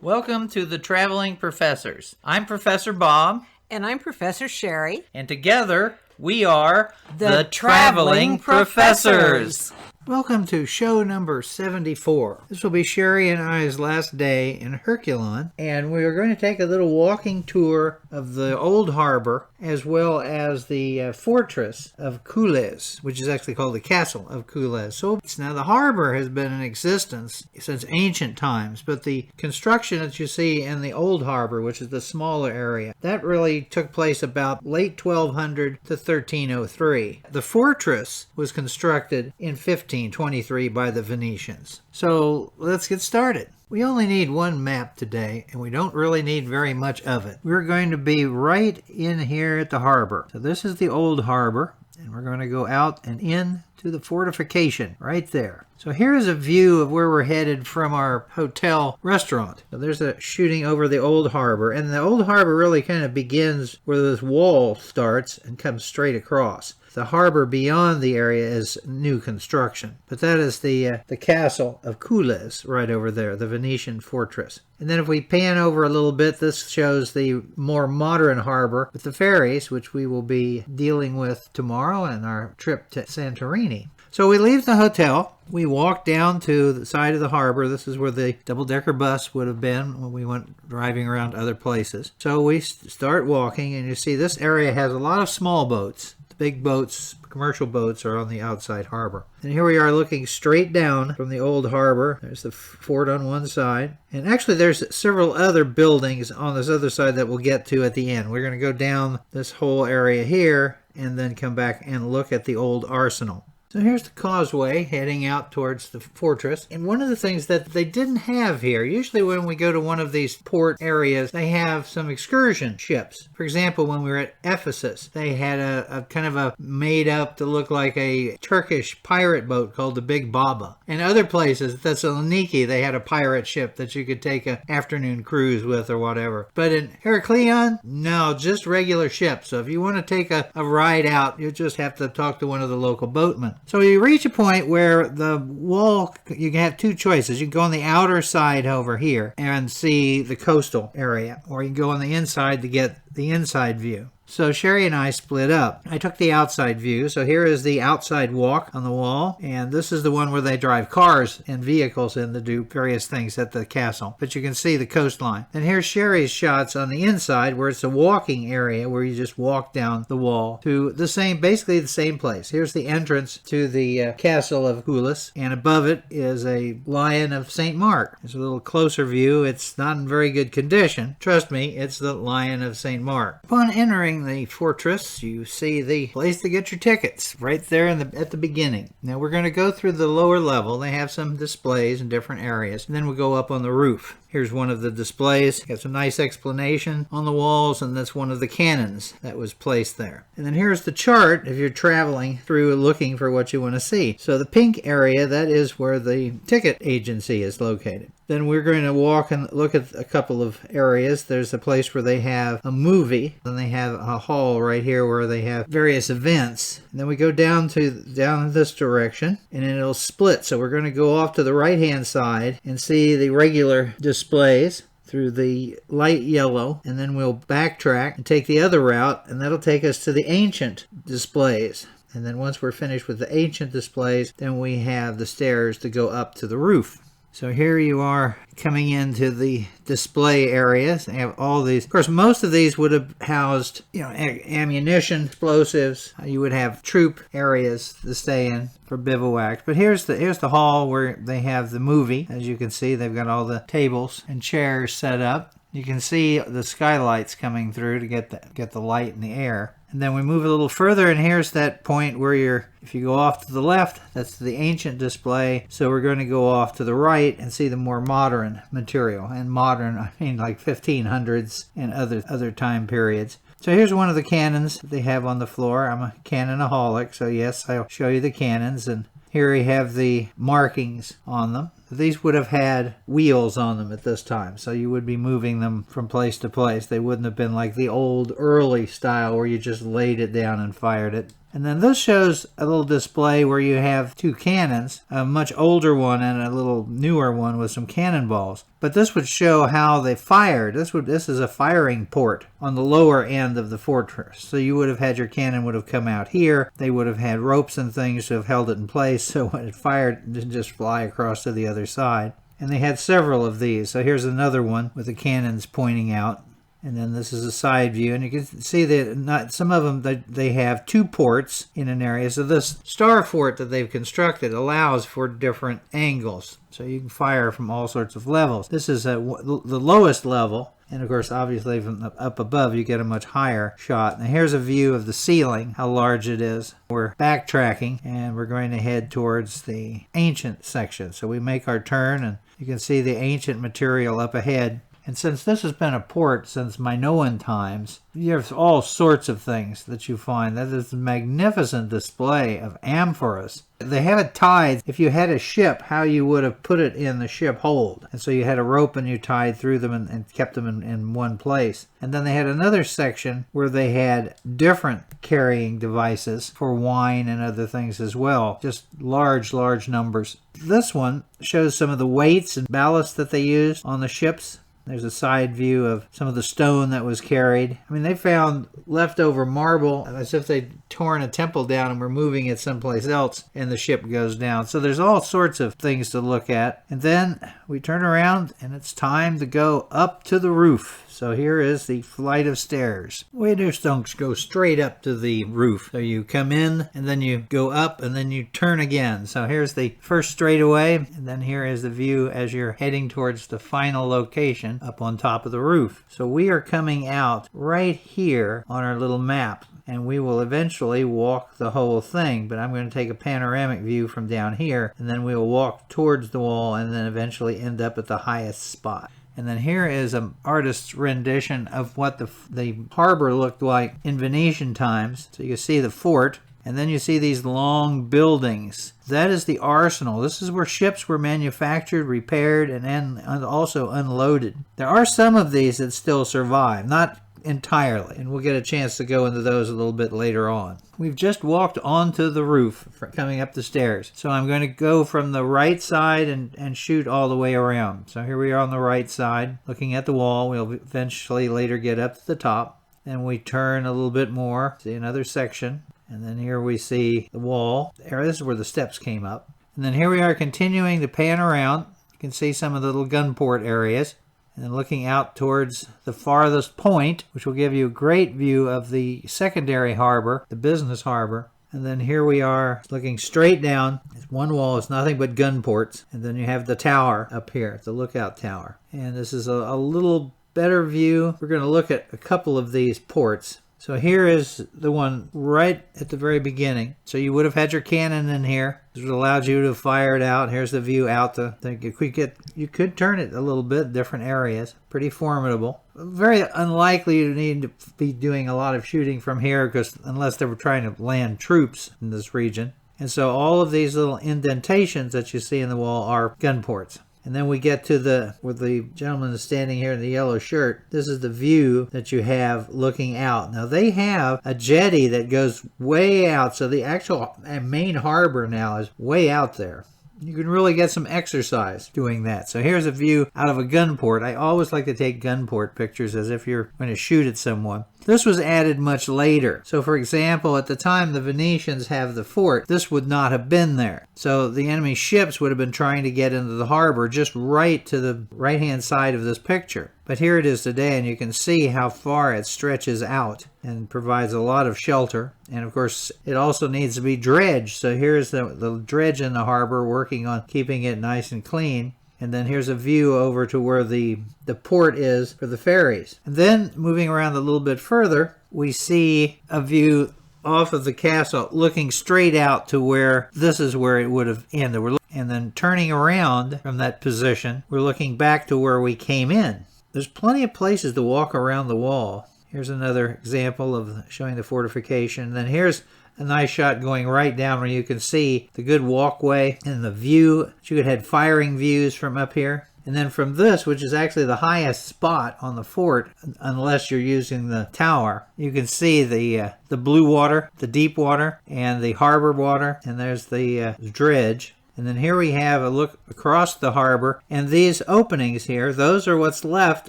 Welcome to the Traveling Professors. I'm Professor Bob. And I'm Professor Sherry. And together we are the Traveling Professors. Welcome to show number 74. This will be Sherry and I's last day in Heraklion, and we are going to take a little walking tour of the old harbor as well as the fortress of Kules, which is actually called the castle of Kules. So now the harbor has been in existence since ancient times, but the construction that you see in the old harbor, which is the smaller area, that really took place about late 1200 to 1303. The fortress was constructed in 1523 by the Venetians. So let's get started. We only need one map today, and we don't really need very much of it. We're going to be right in here at the harbor. So this is the old harbor, and we're going to go out and in to the fortification right there. So here's a view of where we're headed from our hotel restaurant. So there's a shooting over the old harbor, and the old harbor really kind of begins where this wall starts and comes straight across. The harbor beyond the area is new construction, but that is the castle of Kules right over there, the Venetian fortress. And then if we pan over a little bit, this shows the more modern harbor with the ferries, which we will be dealing with tomorrow on our trip to Santorini. So we leave the hotel, we walk down to the side of the harbor. This is where the double-decker bus would have been when we went driving around other places. So we start walking, and you see this area has a lot of small boats. Big boats, commercial boats, are on the outside harbor. And here we are looking straight down from the old harbor. There's the fort on one side. And actually there's several other buildings on this other side that we'll get to at the end. We're going to go down this whole area here and then come back and look at the old arsenal. So here's the causeway heading out towards the fortress. And one of the things that they didn't have here, usually when we go to one of these port areas, they have some excursion ships. For example, when we were at Ephesus, they had a kind of a made up to look like a Turkish pirate boat called the Big Baba. And other places, at Thessaloniki, they had a pirate ship that you could take an afternoon cruise with or whatever. But in Heraklion, no, just regular ships. So if you want to take a ride out, you just have to talk to one of the local boatmen. So you reach a point where the wall, you can have two choices. You can go on the outer side over here and see the coastal area, or you can go on the inside to get the inside view. So Sherry and I split up. I took the outside view. So here is the outside walk on the wall. And this is the one where they drive cars and vehicles in to do various things at the castle. But you can see the coastline. And here's Sherry's shots on the inside where it's a walking area where you just walk down the wall to the same, basically the same place. Here's the entrance to the castle of Kules. And above it is a lion of St. Mark. It's a little closer view. It's not in very good condition. Trust me, it's the lion of St. Mark. Upon entering the fortress, you see the place to get your tickets right there at the beginning. Now we're going to go through the lower level. They have some displays in different areas, and then we'll go up on the roof. Here's one of the displays. Got some nice explanation on the walls, and that's one of the cannons that was placed there. And then here's the chart if you're traveling through looking for what you want to see. So the pink area, that is where the ticket agency is located. Then we're going to walk and look at a couple of areas. There's a place where they have a movie. Then they have a hall right here where they have various events. And then we go down this direction, and then it'll split. So we're going to go off to the right-hand side and see the regular displays through the light yellow, and then we'll backtrack and take the other route, and that'll take us to the ancient displays. And then once we're finished with the ancient displays, then we have the stairs to go up to the roof. So here you are coming into the display areas. They have all these. Of course, most of these would have housed, ammunition, explosives. You would have troop areas to stay in for bivouacs. But here's the hall where they have the movie. As you can see, they've got all the tables and chairs set up. You can see the skylights coming through to get the light in the air. And then we move a little further, and here's that point where if you go off to the left, that's the ancient display. So we're going to go off to the right and see the more modern material. And modern, I mean like 1500s and other time periods. So here's one of the cannons that they have on the floor. I'm a cannonaholic, so yes, I'll show you the cannons. And here we have the markings on them. These would have had wheels on them at this time, so you would be moving them from place to place. They wouldn't have been like the old early style where you just laid it down and fired it. And then this shows a little display where you have two cannons, a much older one and a little newer one with some cannonballs. But this would show how they fired. This is a firing port on the lower end of the fortress. So you would have had your cannon would have come out here. They would have had ropes and things to have held it in place, so when it fired, it didn't just fly across to the other side. And they had several of these. So here's another one with the cannons pointing out. And then this is a side view, and you can see that some of them, they have two ports in an area. So this star fort that they've constructed allows for different angles. So you can fire from all sorts of levels. This is the lowest level. And of course, obviously from up above, you get a much higher shot. Now here's a view of the ceiling, how large it is. We're backtracking, and we're going to head towards the ancient section. So we make our turn, and you can see the ancient material up ahead. And since this has been a port since Minoan times, there's all sorts of things that you find. That is a magnificent display of amphoras. They have it tied. If you had a ship, how you would have put it in the ship hold. And so you had a rope and you tied through them and kept them in one place. And then they had another section where they had different carrying devices for wine and other things as well. Just large numbers. This one shows some of the weights and ballast that they used on the ships. There's a side view of some of the stone that was carried. I mean, they found leftover marble as if they'd torn a temple down and were moving it someplace else, and the ship goes down. So there's all sorts of things to look at. And then we turn around, and it's time to go up to the roof. So here is the flight of stairs. We just don't go straight up to the roof. So you come in, and then you go up, and then you turn again. So here's the first straightaway, and then here is the view as you're heading towards the final location up on top of the roof. So we are coming out right here on our little map, and we will eventually walk the whole thing, but I'm going to take a panoramic view from down here, and then we will walk towards the wall and then eventually end up at the highest spot. And then here is an artist's rendition of what the harbor looked like in Venetian times. So you can see the fort, and then you see these long buildings. That is the arsenal. This is where ships were manufactured, repaired, and also unloaded. There are some of these that still survive, not entirely, and we'll get a chance to go into those a little bit later on. We've just walked onto the roof coming up the stairs. So I'm going to go from the right side and shoot all the way around. So here we are on the right side, looking at the wall. We'll eventually later get up to the top. Then we turn a little bit more, see another section. And then here we see the wall. This is where the steps came up. And then here we are continuing to pan around. You can see some of the little gun port areas. And then looking out towards the farthest point, which will give you a great view of the secondary harbor, the business harbor. And then here we are looking straight down. One wall is nothing but gun ports. And then you have the tower up here, the lookout tower. And this is a little better view. We're going to look at a couple of these ports. So here is the one right at the very beginning. So you would have had your cannon in here. This would allow you to fire it out. Here's the view out. You could turn it a little bit, different areas. Pretty formidable. Very unlikely you need to be doing a lot of shooting from here, because unless they were trying to land troops in this region. And so all of these little indentations that you see in the wall are gun ports. And then we get to where the gentleman is standing here in the yellow shirt. This is the view that you have looking out. Now they have a jetty that goes way out. So the actual main harbor now is way out there. You can really get some exercise doing that. So here's a view out of a gun port. I always like to take gun port pictures as if you're going to shoot at someone. This was added much later. So for example, at the time the Venetians have the fort, this would not have been there. So the enemy ships would have been trying to get into the harbor just right to the right-hand side of this picture. But here it is today, and you can see how far it stretches out and provides a lot of shelter. And of course, it also needs to be dredged. So here's the dredge in the harbor working on keeping it nice and clean. And then here's a view over to where the port is for the ferries. And then moving around a little bit further, we see a view off of the castle looking straight out to where this is where it would have ended. And then turning around from that position, we're looking back to where we came in. There's plenty of places to walk around the wall. Here's another example of showing the fortification. And then here's a nice shot going right down where you can see the good walkway and the view. You could have firing views from up here. And then from this, which is actually the highest spot on the fort, unless you're using the tower, you can see the blue water, the deep water, and the harbor water, and there's the dredge. And then here we have a look across the harbor, and these openings here, those are what's left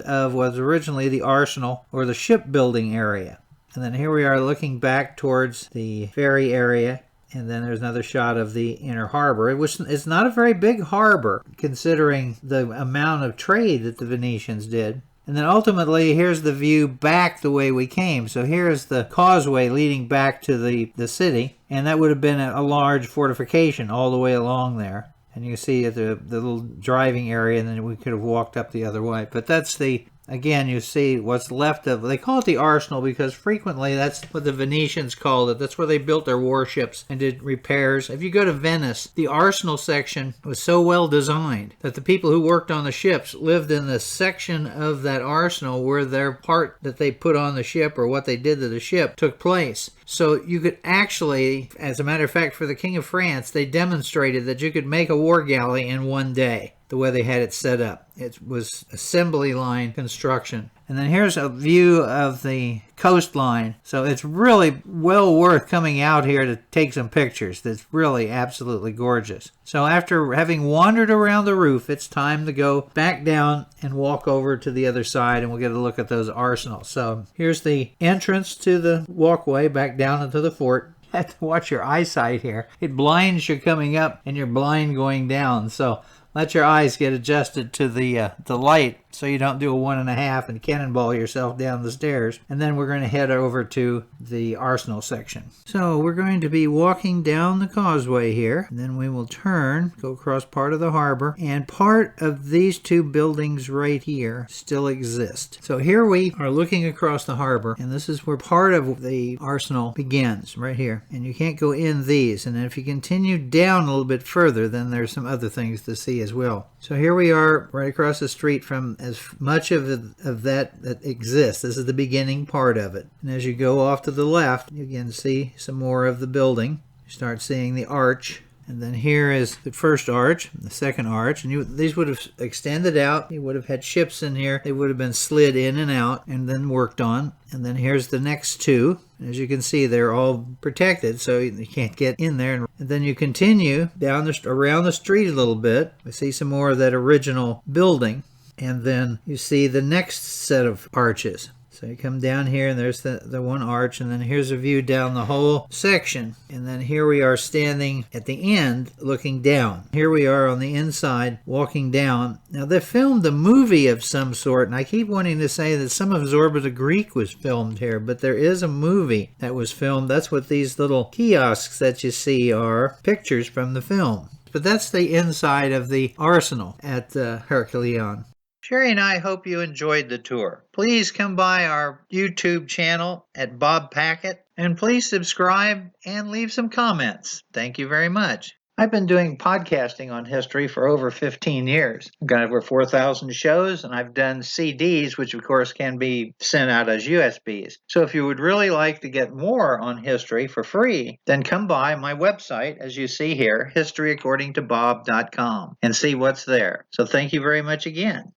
of what was originally the arsenal or the shipbuilding area. And then here we are looking back towards the ferry area. And then there's another shot of the inner harbor, which is not a very big harbor considering the amount of trade that the Venetians did. And then ultimately, here's the view back the way we came. So here's the causeway leading back to the city, and that would have been a large fortification all the way along there. And you see the little driving area, and then we could have walked up the other way. But that's again, you see what's left of, they call it the arsenal because frequently that's what the Venetians called it. That's where they built their warships and did repairs. If you go to Venice, the arsenal section was so well designed that the people who worked on the ships lived in the section of that arsenal where their part that they put on the ship or what they did to the ship took place. So you could actually, as a matter of fact, for the King of France, they demonstrated that you could make a war galley in one day, the way they had it set up. It was assembly line construction. And then here's a view of the coastline. So it's really well worth coming out here to take some pictures. That's really absolutely gorgeous. So after having wandered around the roof, it's time to go back down and walk over to the other side, and we'll get a look at those arsenals. So here's the entrance to the walkway back down into the fort. You have to watch your eyesight here. It blinds you coming up and you're blind going down. So let your eyes get adjusted to the light so you don't do a 1.5 and cannonball yourself down the stairs. And then we're going to head over to the arsenal section. So we're going to be walking down the causeway here. And then we will turn, go across part of the harbor. And part of these two buildings right here still exist. So here we are looking across the harbor. And this is where part of the arsenal begins, right here. And you can't go in these. And if you continue down a little bit further, then there's some other things to see as well. So here we are right across the street from as much of that exists. This is the beginning part of it. And as you go off to the left, you can see some more of the building. You start seeing the arch. And then here is the first arch, the second arch, and these would have extended out. You would have had ships in here. They would have been slid in and out and then worked on. And then here's the next two. As you can see, they're all protected, so you can't get in there. And then you continue down around the street a little bit. We see some more of that original building. And then you see the next set of arches. So you come down here and there's the one arch, and then here's a view down the whole section. And then here we are standing at the end looking down. Here we are on the inside walking down. Now they filmed a movie of some sort, and I keep wanting to say that some of Zorba the Greek was filmed here, but there is a movie that was filmed. That's what these little kiosks that you see are, pictures from the film. But that's the inside of the arsenal at Heraklion. Sherry and I hope you enjoyed the tour. Please come by our YouTube channel at Bob Packett, and please subscribe and leave some comments. Thank you very much. I've been doing podcasting on history for over 15 years. I've got over 4,000 shows, and I've done CDs, which of course can be sent out as USBs. So if you would really like to get more on history for free, then come by my website, as you see here, historyaccordingtobob.com, and see what's there. So thank you very much again.